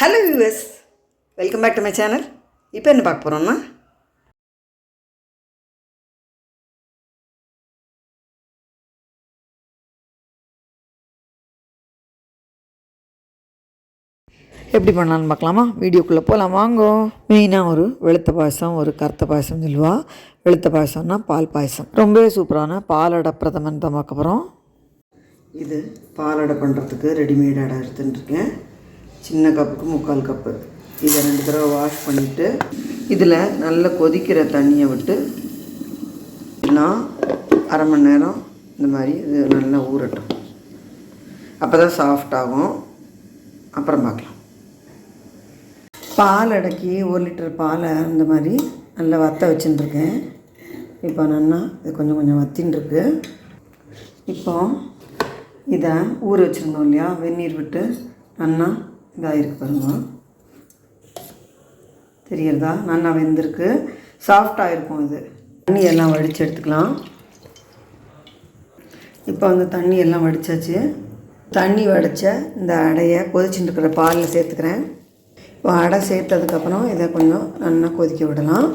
Hello viewers, welcome back to my channel. இப்போ என்ன பார்க்க போகிறோம்னா, எப்படி பண்ணலான்னு பார்க்கலாமா? வீடியோக்குள்ளே போகலாம் வாங்கோ. மெயினாக ஒரு வெளுத்த பாயசம், ஒரு கருத்த பாயசம் சொல்லுவா. வெளுத்த பாயசம்னா பால் பாயசம், ரொம்பவே சூப்பரான பாலடை பிரதமன் தான் பார்க்க போகிறோம். இது பாலடை பண்ணுறதுக்கு ரெடிமேட் அடை எடுத்துட்டுருக்கேன். சின்ன கப்புக்கு 3/4 கப்பு. இதை 2 தடவை வாஷ் பண்ணிவிட்டு இதில் நல்ல கொதிக்கிற தண்ணியை விட்டு நான் 1/2 மணி நேரம் இந்த மாதிரி இது நல்லா ஊறட்டும். அப்போ தான் சாஃப்டாகும். அப்புறம் பார்க்கலாம். பால் அடக்கி 1 லிட்டர் பாலை இந்த மாதிரி நல்லா வற்ற வச்சுட்டுருக்கேன். இப்போ நல்லா இது கொஞ்சம் கொஞ்சம் வத்தின்ட்டுருக்கு. இப்போ இதை ஊற வச்சுருந்தோம் இல்லையா, வெந்நீர் விட்டு நல்லா இதாகிருக்கு பாருங்க, தெரியறதா? நல்லா வெந்திருக்கு, சாஃப்டாக இருக்கும். இது தண்ணி எல்லாம் வடித்து எடுத்துக்கலாம். இப்போ வந்து தண்ணி எல்லாம் வடித்தாச்சு. தண்ணி வடித்த இந்த அடையை கொதிச்சுட்டு இருக்கிற பாலில் சேர்த்துக்கிறேன். இப்போ அடை சேர்த்ததுக்கப்புறம் இதை கொஞ்சம் நல்லா கொதிக்க விடலாம்.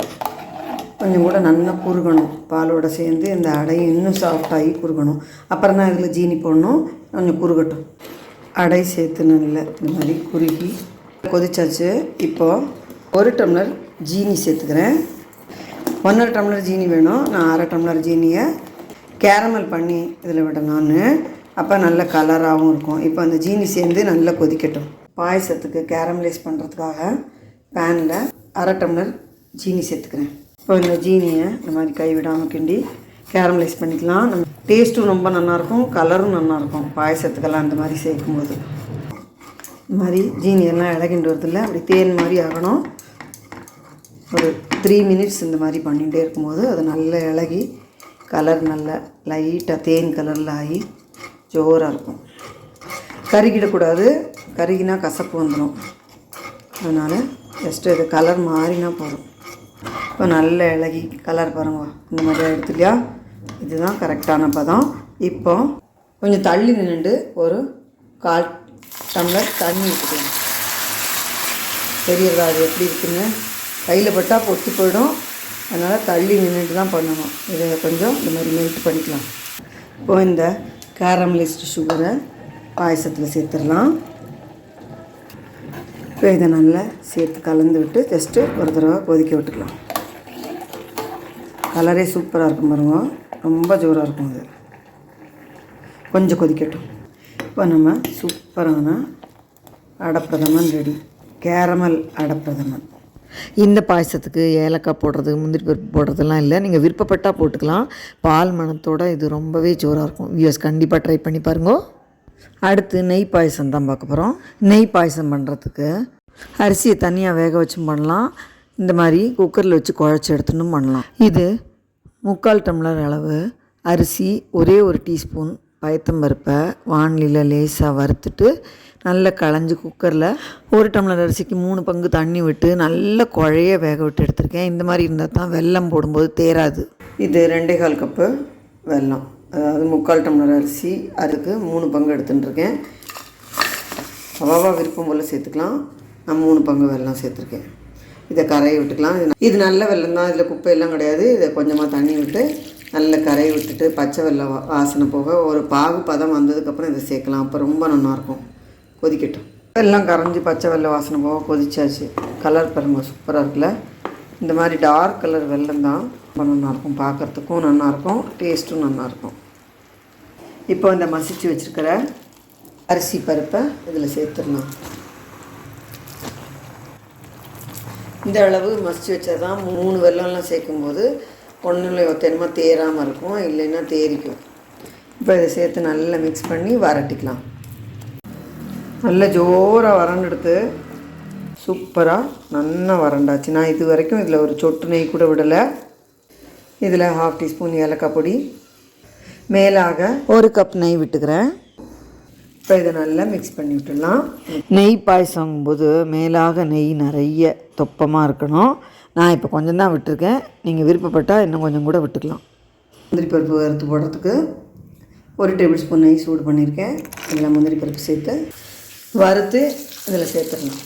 கொஞ்சம் கூட நல்லா குறுகணும். பாலோடு சேர்ந்து இந்த அடையை இன்னும் சாஃப்டாகி குறுகணும். அப்புறம் தான் இதில் ஜீனி போடணும். கொஞ்சம் குறுகட்டும். அடை சேர்த்து நல்லா இந்த மாதிரி குறுகி கொதிச்சாச்சு. இப்போது 1 டம்ளர் ஜீனி சேர்த்துக்கிறேன். 1.5 டம்ளர் ஜீனி வேணும். நான் 1/2 டம்ளர் ஜீனியை கேரமல் பண்ணி இதில் விடலான்னு. அப்போ நல்ல கலராகவும் இருக்கும். இப்போ அந்த ஜீனி சேர்ந்து நல்லா கொதிக்கட்டும். பாயசத்துக்கு கேரமலைஸ் பண்ணுறதுக்காக பேனில் 1/2 டம்ளர் ஜீனி சேர்த்துக்கிறேன். இப்போ இந்த ஜீனியை இந்த மாதிரி கைவிடாமல் கிண்டி கேரமலைஸ் பண்ணிக்கலாம். நம்ம டேஸ்ட்டும் ரொம்ப நல்லாயிருக்கும், கலரும் நல்லாயிருக்கும். பாயசத்துக்கெல்லாம் இந்த மாதிரி சேர்க்கும்போது இந்த மாதிரி ஜீனியெல்லாம் இலகிண்டு வரதில்லை, அப்படி தேன் மாதிரி ஆகணும். ஒரு 3 மினிட்ஸ் இந்த மாதிரி பண்ணிகிட்டே இருக்கும்போது அது நல்லா இலகி கலர் நல்லா லைட்டாக தேன் கலரில் ஆகி ஜோராக இருக்கும். கருகிடக்கூடாது, கருகினா கசப்பு வந்துடும். அதனால் ஜஸ்ட்டு இது கலர் மாறினா போதும். இப்போ நல்ல இலகி கலர் பாருங்க, இந்த மாதிரி எடுத்து இல்லையா, இதுதான் கரெக்டான பதம். இப்போ கொஞ்சம் தள்ளி நின்றுட்டு ஒரு 1/4 டம்ளர் தண்ணி ஊற்றிக்கலாம். தெரியறதா அது எப்படி இருக்குன்னு? கையில் பட்டால் பொத்து போயிடும். அதனால் தள்ளி நின்றுட்டு தான் பண்ணணும். இதை கொஞ்சம் இந்த மாதிரி மெல்ட் பண்ணிக்கலாம். இப்போது இந்த கேரமலைஸ்டு சுகரை பாயசத்தில் சேர்த்துடலாம். இப்போ இதை நல்லா சேர்த்து கலந்து விட்டு ஜஸ்ட்டு ஒரு தடவை கொதிக்க விட்டுக்கலாம். கலரே சூப்பராக இருக்கும் பாருங்க, ரொம்ப ஜோராக இருக்கும். அது கொஞ்சம் கொதிக்கட்டும். இப்போ நம்ம சூப்பரான அடப்பிரதமன் ரெடி. கேரமல் அடப்பிரதமன். இந்த பாயசத்துக்கு ஏலக்காய் போடுறது, முந்திரி பருப்பு போடுறதுலாம் இல்லை. நீங்கள் விருப்பப்பட்டால் போட்டுக்கலாம். பால் மணத்தோடு இது ரொம்பவே ஜோராக இருக்கும். வியூஸ் கண்டிப்பாக ட்ரை பண்ணி பாருங்க. அடுத்து நெய் பாயசம் தான் பார்க்க போகிறோம். நெய் பாயசம் பண்ணுறதுக்கு அரிசியை தனியாக வேக வச்சும் பண்ணலாம். இந்த மாதிரி குக்கரில் வச்சு குழச்சி எடுத்துன்னு பண்ணலாம். இது 3/4 டம்ளர் அளவு அரிசி, ஒரே 1 டீஸ்பூன் பயத்தம்பருப்பை வானிலையில் லேசாக வறுத்துட்டு நல்லா களைஞ்சி குக்கரில் 1 டம்ளர் அரிசிக்கு 3 பங்கு தண்ணி விட்டு நல்ல குழைய வேக விட்டு எடுத்திருக்கேன். இந்த மாதிரி இருந்தால் தான் வெல்லம் போடும்போது தேராது. இது 2/4 கப்பு வெல்லம், அதாவது 3/4 டம்ளர் அரிசி, அதுக்கு 3 பங்கு எடுத்துட்டுருக்கேன். அவ்வளவா விருப்பம் போல் சேர்த்துக்கலாம். நான் 3 பங்கு வெல்லம் சேர்த்துருக்கேன். இதை கரையை விட்டுக்கலாம். இது நல்ல வெல்லம் தான், இதில் குப்பையெல்லாம் கிடையாது. இதை கொஞ்சமாக தண்ணி விட்டு நல்ல கரையை விட்டுட்டு பச்சை வெல்லம் வாசனை போக ஒரு பாகு பதம் வந்ததுக்கப்புறம் இதை சேர்க்கலாம். அப்போ ரொம்ப நல்லாயிருக்கும். கொதிக்கட்டும். எல்லாம் கரைஞ்சி பச்சை வெல்லம் வாசனை போக கொதிச்சாச்சு. கலர் பாருங்க சூப்பராக இருக்குல்ல. இந்த மாதிரி டார்க் கலர் வெல்லம் தான் ரொம்ப நல்லாயிருக்கும். பார்க்குறதுக்கும் நல்லாயிருக்கும், டேஸ்ட்டும் நல்லாயிருக்கும். இப்போ இந்த மசிச்சு வச்சுருக்கிற அரிசி பருப்பை இதில் சேர்த்துடலாம். இந்த அளவு மசிச்சு வச்சா தான் 3 வெல்லம்லாம் சேர்க்கும்போது ஒன்றில் தென்மா தேராமல் இருக்கும், இல்லைன்னா தேரிக்கும். இப்போ இதை சேர்த்து நல்லா மிக்ஸ் பண்ணி வரட்டிக்கலாம். நல்ல ஜோராக வறண்டெடுத்து சூப்பராக நல்லா வறண்டாச்சு. நான் இது வரைக்கும் இதில் ஒரு சொட்டு நெய் கூட விடலை. இதில் 1/2 டீஸ்பூன் ஏலக்காய் பொடி, மேலாக 1 கப் நெய் விட்டுக்கிறேன். இப்போ இதை நல்லா மிக்ஸ் பண்ணி விட்டுடலாம். நெய் பாயசங்கும்போது மேலாக நெய் நிறைய தொப்பமாக இருக்கணும். நான் இப்போ கொஞ்சம் தான் விட்டுருக்கேன். நீங்கள் விருப்பப்பட்டால் இன்னும் கொஞ்சம் கூட விட்டுக்கலாம். முந்திரி பருப்பு வறுத்து போடுறதுக்கு 1 டேபிள் ஸ்பூன் நெய் சூடு பண்ணியிருக்கேன். இதில் முந்திரி பருப்பு சேர்த்து வறுத்து இதில் சேர்த்துடலாம்.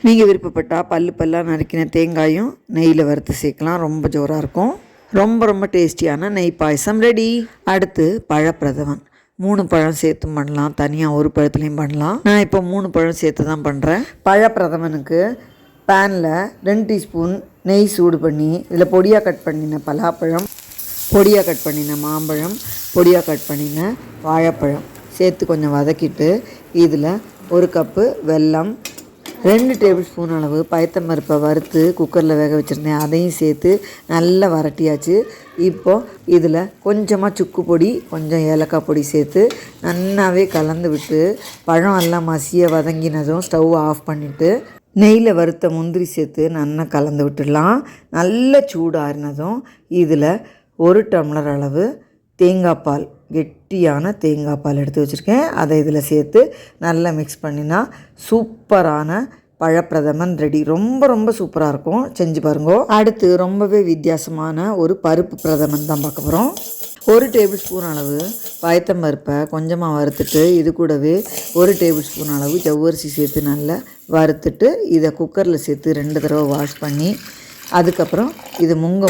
நீங்கள் விருப்பப்பட்டால் பல்லாக நறுக்கின தேங்காயும் நெய்யில் வறுத்து சேர்க்கலாம். ரொம்ப ஜோராக இருக்கும். ரொம்ப டேஸ்டியான நெய் பாயசம் ரெடி. அடுத்து பழப்பிரதமன். 3 பழம் சேர்த்து பண்ணலாம், தனியாக ஒரு பழத்துலேயும் பண்ணலாம். நான் இப்போ 3 பழம் சேர்த்து தான் பண்ணுறேன். பழப்பிரதமனுக்கு பேனில் 2 டீஸ்பூன் நெய் சூடு பண்ணி இதில் பொடியாக கட் பண்ணின பலாப்பழம், பொடியாக கட் பண்ணின மாம்பழம், பொடியாக கட் பண்ணின வாழைப்பழம் சேர்த்து கொஞ்சம் வதக்கிட்டு இதில் 1 கப்பு வெல்லம், 2 டேபிள் ஸ்பூன் அளவு பயத்தம்பருப்பை வறுத்து குக்கரில் வேக வச்சுருந்தேன், அதையும் சேர்த்து நல்லா வரட்டியாச்சு. இப்போது இதில் கொஞ்சமாக சுக்கு பொடி, கொஞ்சம் ஏலக்காய் பொடி சேர்த்து நல்லாவே கலந்து விட்டு பழம் எல்லாம் மசிய வதங்கினதும் ஸ்டவ் ஆஃப் பண்ணிவிட்டு நெய்யில் வறுத்த முந்திரி சேர்த்து நல்லா கலந்து விட்டுடலாம். நல்ல சூடாறினதும் இதில் 1 டம்ளர் அளவு தேங்காய் பால், கெட்டியான தேங்காய் பால் எடுத்து வச்சுருக்கேன், அதை இதில் சேர்த்து நல்லா மிக்ஸ் பண்ணினா சூப்பரான பழப்பிரதமன் ரெடி. ரொம்ப சூப்பராக இருக்கும், செஞ்சு பாருங்க. அடுத்து ரொம்பவே வித்தியாசமான ஒரு பருப்பு பிரதமன் தான் பார்க்க போகிறோம். 1 டேபிள் ஸ்பூன் அளவு பயத்தம்பருப்பை கொஞ்சமாக வறுத்துட்டு இது கூடவே 1 டேபிள் ஸ்பூன் அளவு ஜவ்வரிசி சேர்த்து நல்லா வறுத்துட்டு இதை குக்கரில் சேர்த்து 2 தடவை வாஷ் பண்ணி அதுக்கப்புறம் இது முங்க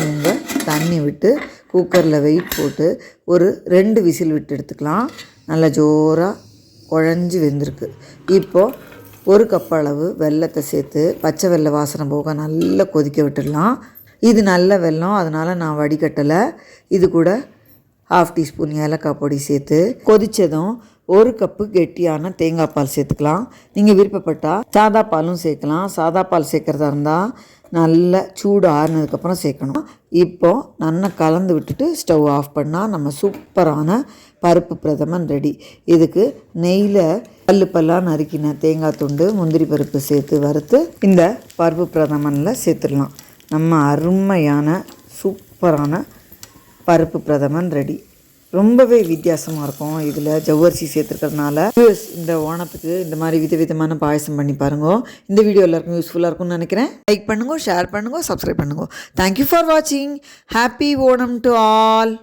தண்ணி விட்டு குக்கரில் வெயிட் போட்டு ஒரு 2 விசில் விட்டு எடுத்துக்கலாம். நல்லா ஜோராக குழஞ்சி வெந்திருக்கு. இப்போது 1 கப் அளவு வெல்லத்தை சேர்த்து பச்சை வெல்ல வாசனை போக நல்லா கொதிக்க விட்டுடலாம். இது நல்ல வெல்லம், அதனால் நான் வடிகட்டலை. இது கூட 1/2 டீஸ்பூன் ஏலக்காய் பொடி சேர்த்து கொதித்ததும் 1 கப்பு கெட்டியான தேங்காய் பால் சேர்த்துக்கலாம். நீங்கள் விருப்பப்பட்டால் சாதா பாலும் சேர்க்கலாம். சாதா பால் சேர்க்குறதா இருந்தால் நல்லா சூடு ஆறுனதுக்கப்புறம் சேர்க்கணும். இப்போது நல்லா கலந்து விட்டுட்டு ஸ்டவ் ஆஃப் பண்ணால் நம்ம சூப்பரான பருப்பு பிரதமன் ரெடி. இதுக்கு நெய்யில் பல்லாக நறுக்கின தேங்காய் துண்டு, முந்திரி பருப்பு சேர்த்து வறுத்து இந்த பருப்பு பிரதமனில் சேர்த்துடலாம். நம்ம அருமையான சூப்பரான பருப்பு பிரதமன் ரெடி. ரொம்பவே வித்தியாசமாக இருக்கும். இதில் ஜவ்வரிசி சேர்த்துருக்கிறதுனால இந்த ஓணத்துக்கு இந்த மாதிரி விதவிதமான பாயசம் பண்ணி பாருங்க. இந்த வீடியோ எல்லாருக்கும் யூஸ்ஃபுல்லாக இருக்கும்னு நினைக்கிறேன். லைக் பண்ணுங்க, ஷேர் பண்ணுங்க, சப்ஸ்கிரைப் பண்ணுங்க. தேங்க்யூ ஃபார் வாட்சிங். Happy Onam to all.